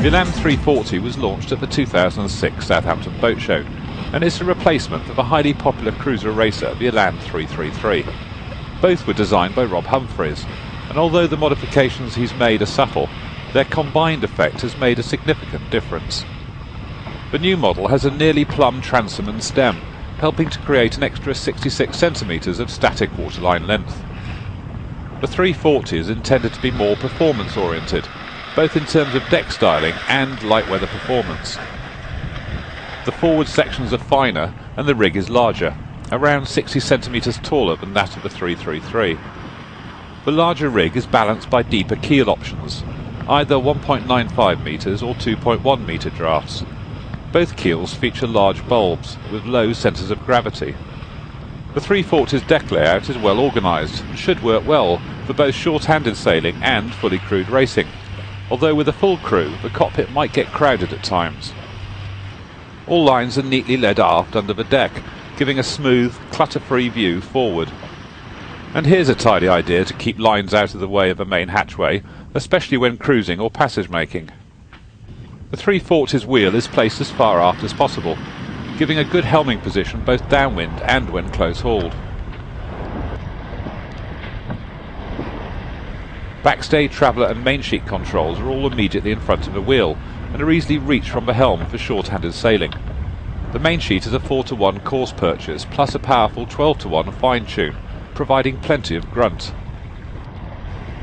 The Elan 340 was launched at the 2006 Southampton Boat Show and is a replacement of a highly popular cruiser racer, the Elan 333. Both were designed by Rob Humphreys, and although the modifications he's made are subtle, their combined effect has made a significant difference. The new model has a nearly plumb transom and stem, helping to create an extra 66 centimetres of static waterline length. The 340 is intended to be more performance oriented, both in terms of deck styling and light weather performance. The forward sections are finer and the rig is larger, around 60 centimetres taller than that of the 333. The larger rig is balanced by deeper keel options, either 1.95 metres or 2.1 metre drafts. Both keels feature large bulbs with low centres of gravity. The 340's deck layout is well organised and should work well for both short-handed sailing and fully crewed racing, although with a full crew the cockpit might get crowded at times. All lines are neatly led aft under the deck, giving a smooth, clutter-free view forward. And here's a tidy idea to keep lines out of the way of the main hatchway, especially when cruising or passage making. The 340's wheel is placed as far aft as possible, giving a good helming position both downwind and when close hauled. Backstay, traveller and mainsheet controls are all immediately in front of the wheel and are easily reached from the helm for short-handed sailing. The mainsheet is a 4-to-1 coarse purchase plus a powerful 12-to-1 fine tune, providing plenty of grunt.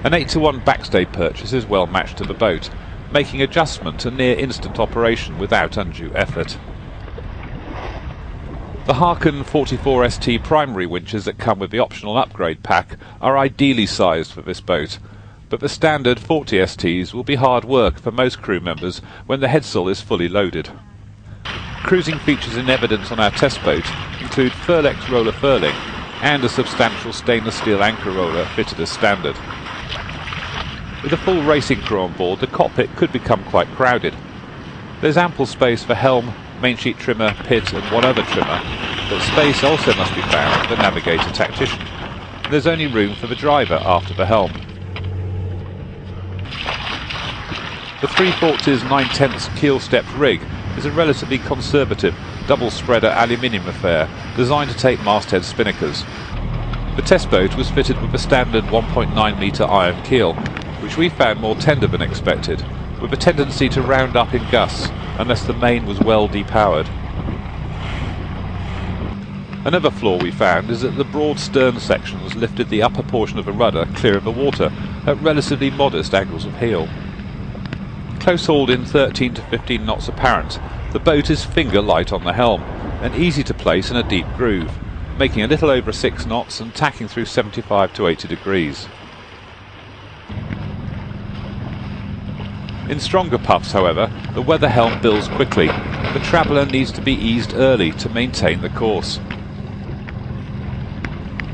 An 8-to-1 backstay purchase is well matched to the boat, making adjustment a near instant operation without undue effort. The Harken 44ST primary winches that come with the optional upgrade pack are ideally sized for this boat, but the standard 40STs will be hard work for most crew members when the headsail is fully loaded. Cruising features in evidence on our test boat include Furlex roller furling and a substantial stainless steel anchor roller fitted as standard. With a full racing crew on board, the cockpit could become quite crowded. There's ample space for helm, mainsheet trimmer, pit and one other trimmer, but space also must be found for the navigator tactician. There's only room for the driver after the helm. The 340's 9/10 keel-stepped rig is a relatively conservative double-spreader aluminium affair designed to take masthead spinnakers. The test boat was fitted with a standard 1.9 metre iron keel, which we found more tender than expected, with a tendency to round up in gusts unless the main was well depowered. Another flaw we found is that the broad stern sections lifted the upper portion of the rudder clear of the water at relatively modest angles of heel. Close hauled in 13 to 15 knots apparent, the boat is finger light on the helm and easy to place in a deep groove, making a little over 6 knots and tacking through 75 to 80 degrees. In stronger puffs, however, the weather helm bills quickly and the traveller needs to be eased early to maintain the course.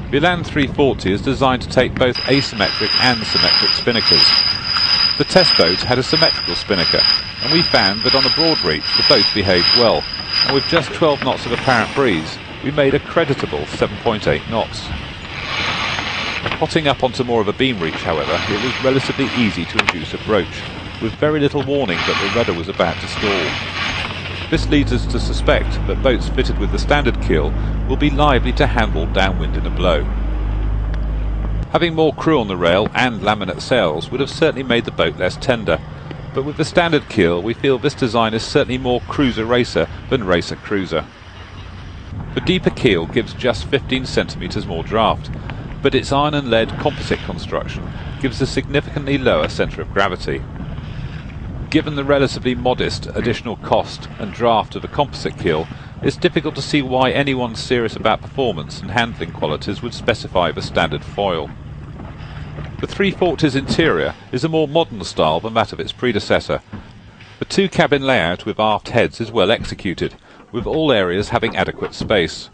The Elan 340 is designed to take both asymmetric and symmetric spinnakers. The test boat had a symmetrical spinnaker, and we found that on a broad reach the boat behaved well, and with just 12 knots of apparent breeze we made a creditable 7.8 knots. Hotting up onto more of a beam reach, however, it was relatively easy to induce a broach, with very little warning that the rudder was about to stall. This leads us to suspect that boats fitted with the standard keel will be lively to handle downwind in a blow. Having more crew on the rail and laminate sails would have certainly made the boat less tender, but with the standard keel we feel this design is certainly more cruiser-racer than racer-cruiser. The deeper keel gives just 15 centimetres more draft, but its iron and lead composite construction gives a significantly lower centre of gravity. Given the relatively modest additional cost and draft of a composite keel, it's difficult to see why anyone serious about performance and handling qualities would specify the standard foil. The 340's interior is a more modern style than that of its predecessor. The two-cabin layout with aft heads is well executed, with all areas having adequate space.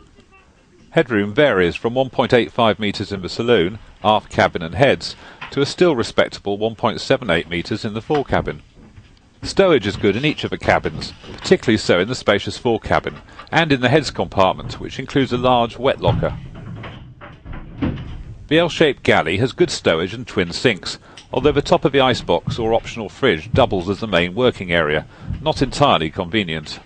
Headroom varies from 1.85 metres in the saloon, aft cabin and heads, to a still respectable 1.78 metres in the forecabin. Stowage is good in each of the cabins, particularly so in the spacious forecabin, and in the heads compartment, which includes a large wet locker. The L-shaped galley has good stowage and twin sinks, although the top of the icebox or optional fridge doubles as the main working area, not entirely convenient.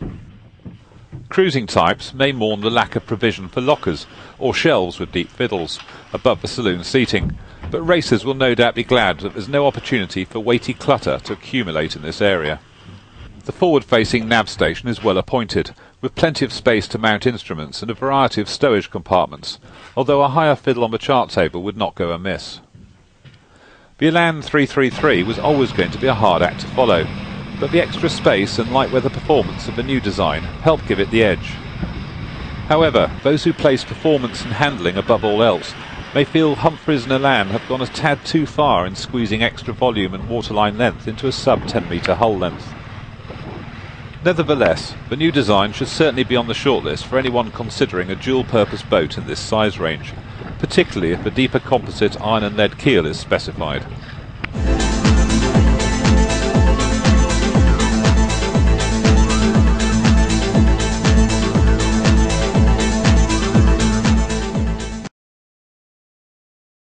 Cruising types may mourn the lack of provision for lockers or shelves with deep fiddles above the saloon seating, but racers will no doubt be glad that there's no opportunity for weighty clutter to accumulate in this area. The forward-facing nav station is well appointed, with plenty of space to mount instruments and a variety of stowage compartments, although a higher fiddle on the chart table would not go amiss. The Elan 333 was always going to be a hard act to follow, but the extra space and light weather performance of the new design helped give it the edge. However, those who place performance and handling above all else may feel Humphreys and Elan have gone a tad too far in squeezing extra volume and waterline length into a sub-10 metre hull length. Nevertheless, the new design should certainly be on the shortlist for anyone considering a dual-purpose boat in this size range, particularly if a deeper composite iron and lead keel is specified.